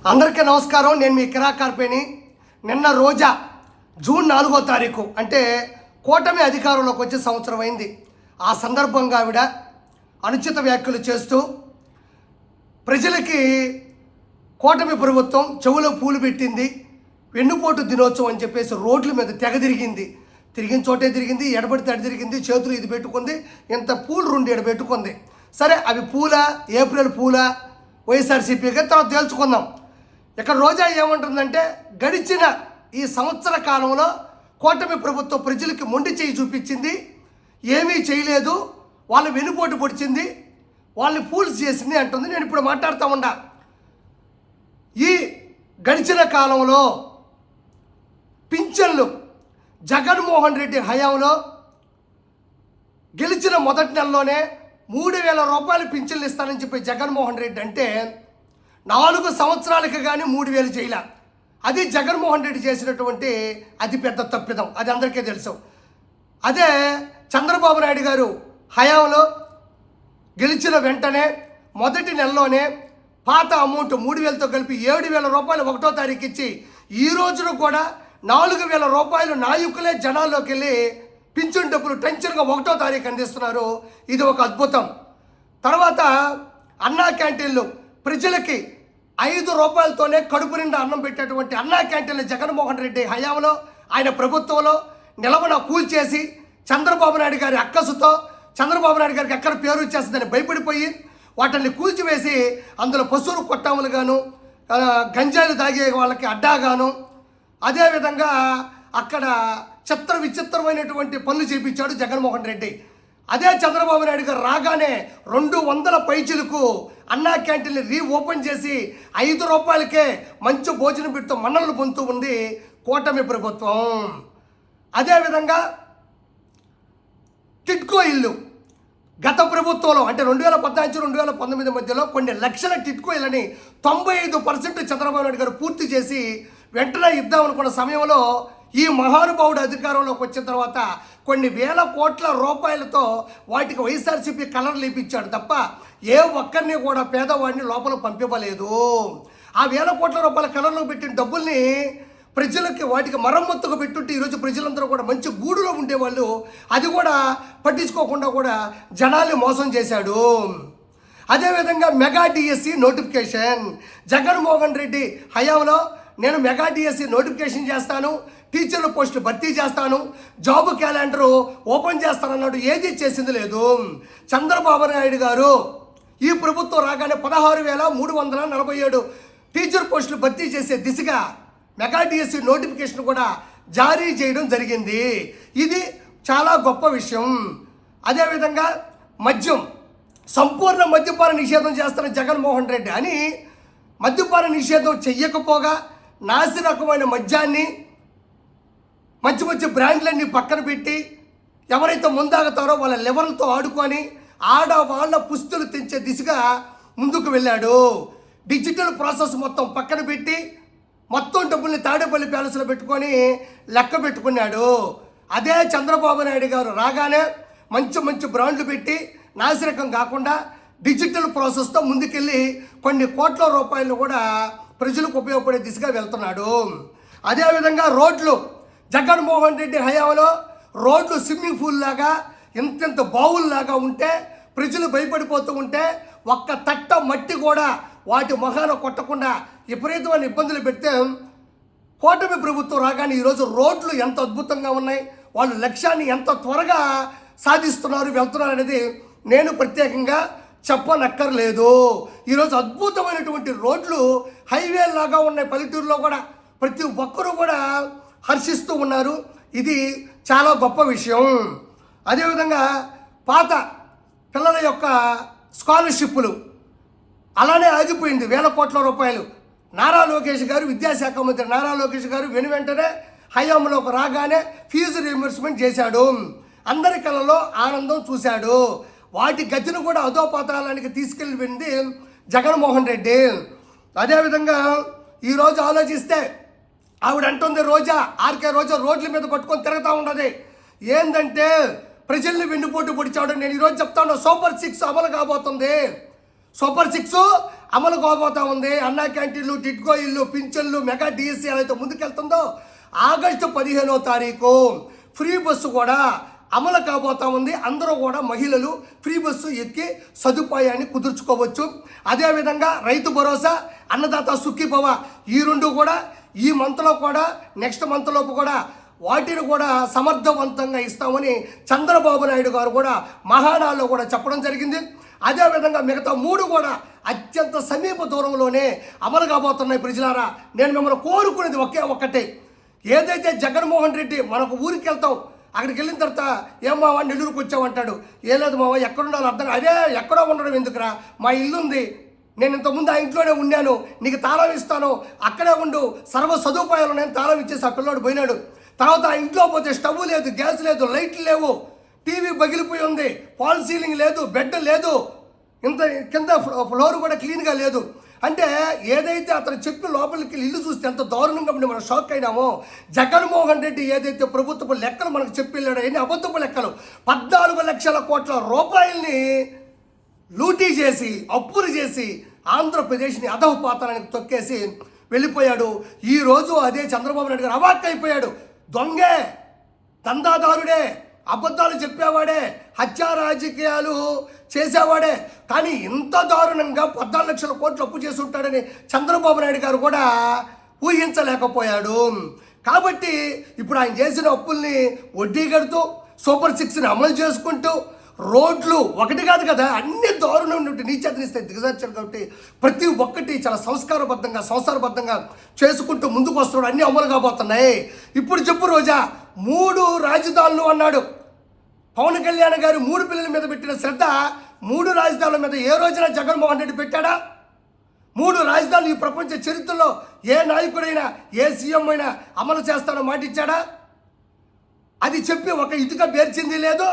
అందరికీ నమస్కారం. నేను మీ కిరాకార్పేని. నిన్న రోజా జూన్ 4వ తారీఖు అంటే కూటమి అధికారంలోకి వచ్చే సంవత్సరం అయింది. ఆ సందర్భంగా ఆవిడ అనుచిత వ్యాఖ్యలు చేస్తూ ప్రజలకి కూటమి ప్రభుత్వం చెవులో పూలు పెట్టింది, వెన్నుపోటు దినోత్సవం అని చెప్పేసి రోడ్ల మీద తెగ తిరిగింది. తిరిగిన చోటే తిరిగింది, ఎడబడితే అడి తిరిగింది, చేతులు ఇది పెట్టుకుంది, ఇంత పూలు 2 ఎడబెట్టుకుంది. సరే, అవి పూల ఏప్రిల్ పూల వైఎస్ఆర్సీపీగా తర్వాత తేల్చుకుందాం. ఇక్కడ రోజా ఏమంటుందంటే, గడిచిన ఈ సంవత్సర కాలంలో కూటమి ప్రభుత్వం ప్రజలకి మొండి చేయి చూపించింది, ఏమీ చేయలేదు, వాళ్ళు వెనుపోటు పొడిచింది, వాళ్ళని ఫూల్స్ చేసింది అంటుంది. నేను ఇప్పుడు మాట్లాడుతూ ఉన్నా. ఈ గడిచిన కాలంలో పింఛన్లు జగన్మోహన్ రెడ్డి హయాంలో గెలిచిన మొదటి నెలలోనే 3,000 రూపాయలు పింఛన్లు ఇస్తానని చెప్పి జగన్మోహన్ రెడ్డి అంటే 4 సంవత్సరాలకి కానీ 3,000 చేయలే. అది జగన్మోహన్ రెడ్డి చేసినటువంటి అతిపెద్ద తప్పిదం, అది అందరికీ తెలుసు. అదే చంద్రబాబు నాయుడు గారు హయాంలో గెలిచిన వెంటనే మొదటి నెలలోనే పాత అమౌంట్ 3,000తో కలిపి 7,000 రూపాయలు 1వ తారీఖు ఇచ్చి ఈ రోజున కూడా 4,000 రూపాయలు నాయకులే జనాల్లోకి వెళ్ళి పింఛన్ డబ్బులు టెన్షన్గా 1వ తారీఖు అందిస్తున్నారు. ఇది ఒక అద్భుతం. తర్వాత అన్నా క్యాంటీన్లు ప్రజలకి 5 రూపాయలతోనే కడుపు నిండా అన్నం పెట్టేటువంటి అన్నా క్యాంటీన్లు జగన్మోహన్ రెడ్డి హయాంలో ఆయన ప్రభుత్వంలో నిలవన కూల్చేసి చంద్రబాబు నాయుడు గారి అక్కసుతో చంద్రబాబు నాయుడు గారికి ఎక్కడ పేరు వచ్చేస్తుందని భయపడిపోయి వాటిని కూల్చివేసి అందులో పశువులు కొట్టాములుగాను గంజాయిలు తాగే వాళ్ళకి అడ్డాగాను అదేవిధంగా అక్కడ చిత్ర విచిత్రమైనటువంటి పనులు చేపించాడు జగన్మోహన్ రెడ్డి. అదే చంద్రబాబు నాయుడు గారు రాగానే 200 పైచీలకు అన్నా క్యాంటీన్ని రీఓపెన్ చేసి 5 రూపాయలకే మంచి భోజనం పెడుతూ మన్ననలు పొందుతూ ఉంది కూటమి ప్రభుత్వం. అదేవిధంగా టిట్కో ఇల్లు గత ప్రభుత్వంలో అంటే 2014-2019 మధ్యలో కొన్ని లక్షల టిట్కో ఇళ్ళని 95% చంద్రబాబు నాయుడు గారు పూర్తి చేసి వెంటనే ఇద్దాం అనుకున్న సమయంలో ఈ మహానుభావుడు అధికారంలోకి వచ్చిన తర్వాత కొన్ని వేల కోట్ల రూపాయలతో వాటికి వైఎస్ఆర్సీపీ కలర్లు లేపించాడు తప్ప ఏ ఒక్కరిని కూడా పేదవాడిని లోపల పంపివ్వలేదు. ఆ వేల కోట్ల రూపాయల కలర్లో పెట్టిన డబ్బుల్ని ప్రజలకి వాటికి మరమ్మత్తుకు పెట్టుంటే ఈరోజు ప్రజలందరూ కూడా మంచి గూడులో ఉండేవాళ్ళు. అది కూడా పట్టించుకోకుండా కూడా జనాల్ని మోసం చేశాడు. అదేవిధంగా mega DSC notification Jaganmohan Reddy హయాంలో నేను మెగా డిఎస్సి నోటిఫికేషన్ చేస్తాను, టీచర్ల పోస్టులు భర్తీ చేస్తాను, జాబ్ క్యాలెండరు ఓపెన్ చేస్తానన్నాడు. ఏది చేసింది లేదు. చంద్రబాబు నాయుడు గారు ఈ ప్రభుత్వం రాగానే 16,347 టీచర్ పోస్టులు భర్తీ చేసే దిశగా మెగా డిఎస్సి నోటిఫికేషన్ కూడా జారీ చేయడం జరిగింది. ఇది చాలా గొప్ప విషయం. అదేవిధంగా మద్యం సంపూర్ణ మద్యపాన నిషేధం చేస్తున్న జగన్మోహన్ రెడ్డి అని మద్యపాన నిషేధం చెయ్యకపోగా నాసి రకమైన మద్యాన్ని మంచి మంచి బ్రాండ్లన్నీ పక్కన పెట్టి ఎవరైతే ముందాగుతారో వాళ్ళ లెవెల్తో ఆడుకొని ఆడవాళ్ళ పుస్తులు తెంచే దిశగా ముందుకు వెళ్ళాడు. డిజిటల్ ప్రాసెస్ మొత్తం పక్కన పెట్టి మొత్తం డబ్బుల్ని తాడేపల్లి ప్యాలెస్లో పెట్టుకొని లెక్క పెట్టుకున్నాడు. అదే చంద్రబాబు నాయుడు గారు రాగానే మంచి మంచి బ్రాండ్లు పెట్టి నాసిరకం కాకుండా డిజిటల్ ప్రాసెస్తో ముందుకెళ్ళి కొన్ని కోట్ల రూపాయలు కూడా ప్రజలకు ఉపయోగపడే దిశగా వెళ్తున్నాడు. అదేవిధంగా రోడ్లు జగన్మోహన్ రెడ్డి హయాంలో రోడ్లు స్విమ్మింగ్ పూల్ లాగా ఇంత బావుల్లాగా ఉంటే ప్రజలు భయపడిపోతూ ఉంటే ఒక్క తట్ట మట్టి కూడా వాటి మొహాన కొట్టకుండా విపరీతమైన ఇబ్బందులు పెడితే కూటమి ప్రభుత్వం రాగానే ఈరోజు రోడ్లు ఎంత అద్భుతంగా ఉన్నాయి, వాళ్ళు లక్ష్యాన్ని ఎంత త్వరగా సాధిస్తున్నారు వెళ్తున్నారు అనేది నేను ప్రత్యేకంగా చెప్పనక్కర్లేదు. ఈరోజు అద్భుతమైనటువంటి రోడ్లు హైవే లాగా ఉన్నాయి. పల్లెటూరులో కూడా ప్రతి ఒక్కరూ కూడా హర్షిస్తూ ఉన్నారు. ఇది చాలా గొప్ప విషయం. అదేవిధంగా పాత పిల్లల యొక్క స్కాలర్షిప్లు అలానే ఆగిపోయింది. 1,000 కోట్ల రూపాయలు నారా లోకేష్ గారు విద్యాశాఖ మంత్రి నారా లోకేష్ గారు వెంటనే హయాంలోకి రాగానే ఫీజు రీయింబర్స్మెంట్ చేశాడు. అందరి కళ్ళలో ఆనందం చూశాడు. వాటి గతిని కూడా అధోపాతాళానికి తీసుకెళ్ళింది జగన్మోహన్ రెడ్డి. అదేవిధంగా ఈరోజు ఆలోచిస్తే ఆవిడ అంటుంది రోజా ఆర్కే రోజా రోడ్ల మీద పట్టుకొని తిరుగుతూ ఉన్నది. ఏంటంటే ప్రజల్ని వెన్నుపోటు పొడిచాడు. నేను ఈరోజు చెప్తాను, సూపర్ 6 అమలు కాబోతుంది. సూపర్ 6 అమలు కాబోతా ఉంది. అన్నా క్యాంటీన్లు, టిట్కో ఇల్లు, పింఛన్లు, మెగా డిఎస్సీ అయితే ముందుకెళ్తుందో ఆగస్టు 15వ తారీఖు ఫ్రీ బస్సు కూడా అమలు కాబోతా ఉంది. అందరూ కూడా మహిళలు ఫ్రీ బస్సు ఎక్కి సదుపాయాన్ని కుదుర్చుకోవచ్చు. అదేవిధంగా రైతు భరోసా, అన్నదాత సుఖీభవ ఈ రెండు కూడా ఈ మంత్లో కూడా నెక్స్ట్ మంత్లోపు కూడా వాటిని కూడా సమర్థవంతంగా ఇస్తామని చంద్రబాబు నాయుడు గారు కూడా మహానాడులో కూడా చెప్పడం జరిగింది. అదేవిధంగా మిగతా 3 కూడా అత్యంత సమీప దూరంలోనే అమలు కాబోతున్నాయి. ప్రజలారా, నేను మిమ్మల్ని కోరుకునేది ఒక్కటే, ఏదైతే జగన్మోహన్ రెడ్డి మనకు ఊరికి వెళ్తాం, అక్కడికి వెళ్ళిన తర్వాత ఏం మావా నెల్లూరుకు వచ్చామంటాడు. ఏ లేదు మావా, ఎక్కడుండాలో అర్థం, అదే ఎక్కడో ఉండడం ఎందుకురా, మా ఇల్లు ఉంది, నేను ఇంతకుముందు ఆ ఇంట్లోనే ఉన్నాను, నీకు తాళం ఇస్తాను, అక్కడే ఉండు, సర్వ సదుపాయాలు నేను తాళం ఇచ్చేసి ఆ పిల్లోడు పోయినాడు. తర్వాత ఆ ఇంట్లో పోతే స్టవ్ లేదు, గ్యాస్ లేదు, లైట్లు లేవు, టీవీ పగిలిపోయి ఉంది, ఫాల్ సీలింగ్ లేదు, బెడ్ లేదు, ఇంత కింద ఫ్లోర్ కూడా క్లీన్గా లేదు. అంటే ఏదైతే అతను చెప్పి లోపలికి ఇల్లు చూస్తే ఎంత దారుణంగా ఉండి మనం షాక్ అయినామో, జగన్మోహన్ రెడ్డి ఏదైతే ప్రభుత్వపు లెక్కలు మనకు చెప్పి వెళ్ళాడో, ఎన్ని అబద్ధపు లెక్కలు, 14 లక్షల కోట్ల రూపాయల్ని లూటీ చేసి అప్పులు చేసి ఆంధ్రప్రదేశ్ని అధఃపాతానికి తొక్కేసి వెళ్ళిపోయాడు. ఈరోజు అదే చంద్రబాబు నాయుడు గారు అవాక్కైపోయాడు. దొంగే, దందాదారుడే, అబద్ధాలు చెప్పేవాడే, హత్యా రాజకీయాలు చేసేవాడే, కానీ ఇంత దారుణంగా 14 లక్షల కోట్లు అప్పు చేసి ఉంటాడని చంద్రబాబు నాయుడు గారు కూడా ఊహించలేకపోయాడు. కాబట్టి ఇప్పుడు ఆయన చేసిన అప్పుల్ని వడ్డీ కడుతూ సూపర్ 6ని అమలు చేసుకుంటూ రోడ్లు ఒకటి కాదు కదా, అన్ని దారుణం నీచేతనిస్తే దిగజార్చాడు. కాబట్టి ప్రతి ఒక్కటి చాలా సంస్కారబద్ధంగా చేసుకుంటూ ముందుకు వస్తున్నాడు. అన్నీ అమలు కాబోతున్నాయి. ఇప్పుడు చెప్పు రోజా, 3 రాజధానులు అన్నాడు. పవన్ కళ్యాణ్ గారు 3 పిల్లల మీద పెట్టిన శ్రద్ధ 3 రాజధానుల మీద ఏ రోజున జగన్మోహన్ రెడ్డి పెట్టాడా? 3 రాజధానులు ఈ ప్రపంచ చరిత్రలో ఏ నాయకుడైనా, ఏ సీఎం అయినా అమలు చేస్తానో మాట ఇచ్చాడా? అది చెప్పి ఒక ఇటుక పేర్చింది లేదు,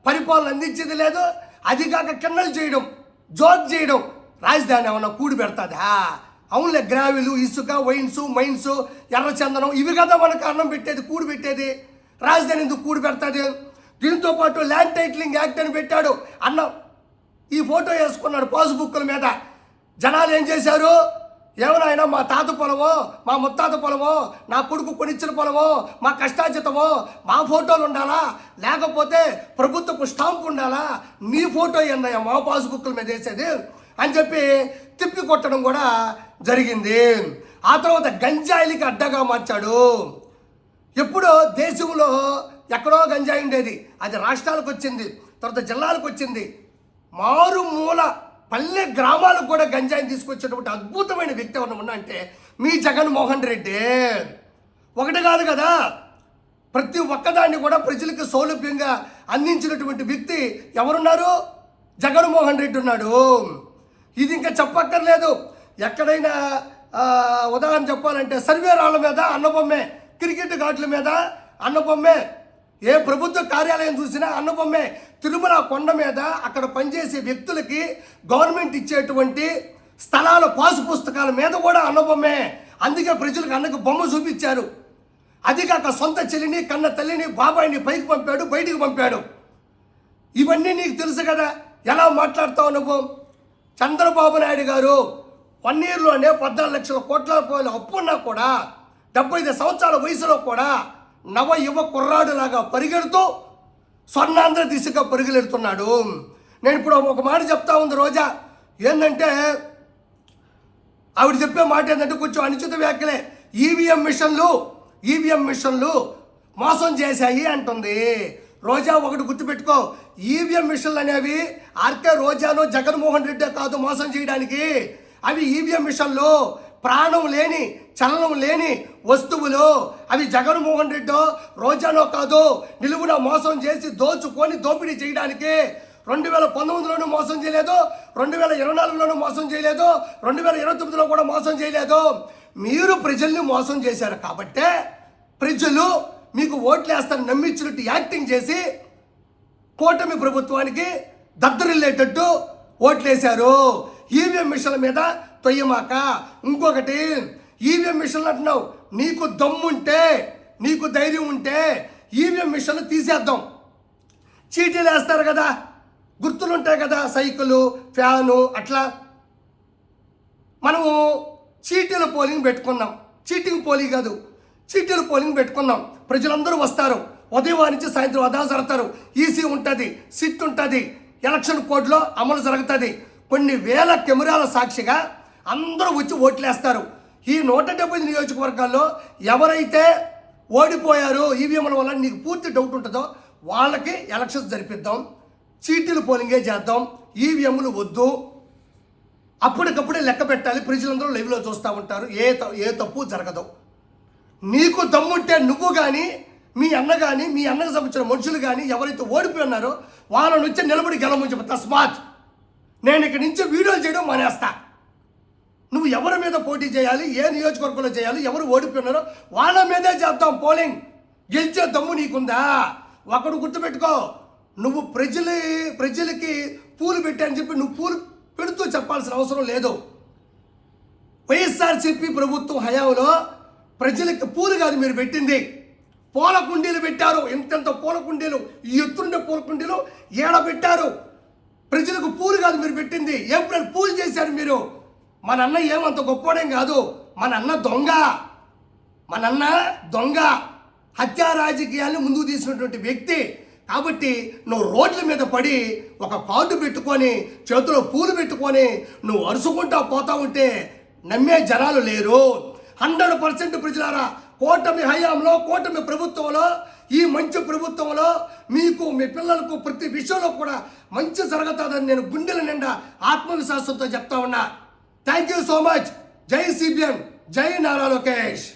పరిపాలన అందించింది లేదు. అది కాక కిన్నలు చేయడం, జోక్ చేయడం, రాజధాని ఏమన్నా కూడి పెడతాదా? అవునులే, గ్రావిలు, ఇసుక, వైన్స్, మైన్స్, ఎర్రచందనం ఇవి కదా మనకు అన్నం పెట్టేది, కూడి పెట్టేది. రాజధాని ఎందుకు కూడి పెడతాది? దీంతో పాటు ల్యాండ్ టైటిలింగ్ యాక్ట్ అని పెట్టాడు. అన్న ఈ ఫోటో వేసుకున్నాడు పాస్బుక్ల మీద. జనాలు ఏం చేశారు? ఏమైనా మా తాత పొలమో, మా ముత్తాత పొలమో, నా కొడుకు కొనిచ్చిన పొలమో, మా కష్టార్జితమో మా ఫోటోలు ఉండాలా, లేకపోతే ప్రభుత్వపు స్టాంప్ ఉండాలా, నీ ఫోటో ఏందయ్యా మా పాస్బుక్ల మీద వేసేది అని చెప్పి తిప్పి కొట్టడం కూడా జరిగింది. ఆ తర్వాత గంజాయిలకి అడ్డగా మార్చాడు. ఎప్పుడో దేశంలో ఎక్కడో గంజాయి ఉండేది, అది రాష్ట్రాలకు వచ్చింది, తర్వాత జిల్లాలకు వచ్చింది, మారుమూల పల్లె గ్రామాలకు కూడా గంజాయిని తీసుకొచ్చేటువంటి అద్భుతమైన వ్యక్తి ఎవరైనా ఉన్నా అంటే మీ జగన్మోహన్ రెడ్డి. ఒకటి కాదు కదా, ప్రతి ఒక్కదాన్ని కూడా ప్రజలకు సౌలభ్యంగా అందించినటువంటి వ్యక్తి ఎవరున్నారు? జగన్మోహన్ రెడ్డి ఉన్నాడు. ఇది ఇంకా చెప్పక్కర్లేదు. ఎక్కడైనా ఉదాహరణ చెప్పాలంటే సర్వే రాళ్ళ మీద అన్నబొమ్మే, క్రికెట్ ఘాట్ల మీద అన్నబొమ్మే, ఏ ప్రభుత్వ కార్యాలయం చూసినా అన్నబొమ్మే, తిరుమల కొండ మీద అక్కడ పనిచేసే వ్యక్తులకి గవర్నమెంట్ ఇచ్చేటువంటి స్థలాల పాసు పుస్తకాల మీద కూడా అన్నబొమ్మే. అందుకే ప్రజలకు అన్నకు బొమ్మ చూపించారు. అది కాక సొంత చెల్లిని, కన్న తల్లిని, బాబాయిని పైకి పంపాడు, బయటికి పంపాడు. ఇవన్నీ నీకు తెలుసు కదా. ఎలా మాట్లాడుతావు నువ్వు? చంద్రబాబు నాయుడు గారు 1 ఇయర్లోనే 14 లక్షల కోట్ల రూపాయలు అప్పున్నా కూడా 75 సంవత్సరాల వయసులో కూడా నవ యువ కుర్రాడులాగా పరిగెడుతూ స్వర్ణాంధ్ర దిశగా పరుగులెడుతున్నాడు. నేను ఇప్పుడు ఒక మాట చెప్తా ఉంది రోజా, ఏంటంటే ఆవిడ చెప్పే మాట ఏంటంటే కొంచెం అనుచిత వ్యాఖ్యలే. ఈవీఎం మిషన్లు మోసం చేశాయి అంటుంది రోజా. ఒకటి గుర్తుపెట్టుకో, ఈవీఎం మిషన్లు అనేవి ఆర్కే రోజాను జగన్మోహన్ రెడ్డి కాదు మోసం చేయడానికి. అవి ఈవీఎం మిషన్లు ప్రాణం లేని, చలనం లేని వస్తువులు. అవి జగన్మోహన్ రెడ్డో రోజానో కాదు, నిలువున మోసం చేసి దోచుకొని దోపిడీ చేయడానికి. 2019లోనూ మోసం చేయలేదు, 2024లోనూ మోసం చేయలేదు, 2029లో కూడా మోసం చేయలేదు. మీరు ప్రజల్ని మోసం చేశారు కాబట్టే ప్రజలు మీకు ఓట్లు వేస్తారని నమ్మించినట్టు యాక్టింగ్ చేసి కూటమి ప్రభుత్వానికి దద్దరిల్లేటట్టు ఓట్లేశారు. ఈవీఎం మిషన్ల మీద తొయ్యమాక. ఇంకొకటి, ఈవీఎం మిషన్లు అంటున్నావు, నీకు దమ్ముంటే, నీకు ధైర్యం ఉంటే ఈవీఎం మిషన్లు తీసేద్దాం. చీటీలు వేస్తారు కదా, గుర్తులు ఉంటాయి కదా, సైకిలు, ఫ్యాను, అట్లా మనము చీటీల పోలింగ్ పెట్టుకున్నాం. చీటింగ్ పోలింగ్ కాదు, చీటీల పోలింగ్ పెట్టుకున్నాం. ప్రజలందరూ వస్తారు, ఉదయం నుంచి సాయంత్రం అదాలు జరుగుతారు. ఈసీ ఉంటుంది, సిట్ ఉంటుంది, ఎలక్షన్ కోడ్లో అమలు జరుగుతుంది. కొన్ని వేల కెమెరాల సాక్షిగా అందరూ వచ్చి ఓట్లేస్తారు. ఈ 175 నియోజకవర్గాల్లో ఎవరైతే ఓడిపోయారో ఈవీఎంల వల్ల నీకు పూర్తి డౌట్ ఉంటుందో వాళ్ళకి ఎలక్షన్స్ జరిపిద్దాం, చీటీలు పోలింగే చేద్దాం, ఈవీఎంలు వద్దు, అప్పటికప్పుడే లెక్క పెట్టాలి. ప్రజలందరూ లైవ్లో చూస్తూ ఉంటారు, ఏ తప్పు జరగదు. నీకు దమ్ముంటే నువ్వు కానీ, మీ అన్న కానీ, మీ అన్నకు సంబంధించిన మనుషులు కానీ ఎవరైతే ఓడిపోయి ఉన్నారో వాళ్ళ నుంచి నిలబడి గెలవమని తస్మాత్ నేను ఇక్కడి నుంచి వీడియోలు చేయడం మానేస్తా. నువ్వు ఎవరి మీద పోటీ చేయాలి, ఏ నియోజకవర్గంలో చేయాలి, ఎవరు ఓడిపోయి ఉన్నారో వాళ్ళ మీదే చేద్దాం పోలింగ్. గెలిచే దమ్ము నీకుందా? ఒకడు గుర్తుపెట్టుకో, నువ్వు ప్రజలకి పూలు పెట్టాయని చెప్పి నువ్వు పూలు పెడుతూ చెప్పాల్సిన అవసరం లేదు. వైఎస్ఆర్సీపీ ప్రభుత్వం హయాంలో ప్రజలకు పూలు కాదు మీరు పెట్టింది, పూల కుండీలు పెట్టారు. ఎంతెంత పూల కుండీలు, ఈ ఎత్తుండే పూల కుండీలు ఏడ పెట్టారు. ప్రజలకు పూలు కాదు మీరు పెట్టింది, ఎప్పుడైనా పూలు చేశారు మీరు. మన అన్న ఏమంత గొప్పవాడేం కాదు, మన అన్న దొంగ, హత్యా రాజకీయాన్ని ముందుకు తీసినటువంటి వ్యక్తి. కాబట్టి నువ్వు రోడ్ల మీద పడి ఒక కార్డు పెట్టుకొని చేతిలో పూలు పెట్టుకొని నువ్వు అరుచుకుంటా పోతా ఉంటే నమ్మే జనాలు లేరు. 100% ప్రజలారా, కూటమి హయాంలో, కూటమి ప్రభుత్వంలో, ఈ మంచి ప్రభుత్వంలో మీకు, మీ పిల్లలకు ప్రతి విషయంలో కూడా మంచి జరుగుతుందని నేను గుండెల నిండా ఆత్మవిశ్వాసంతో చెప్తా ఉన్నా. Thank you so much. జై సిబిఎన్, జై నారా లోకేష్.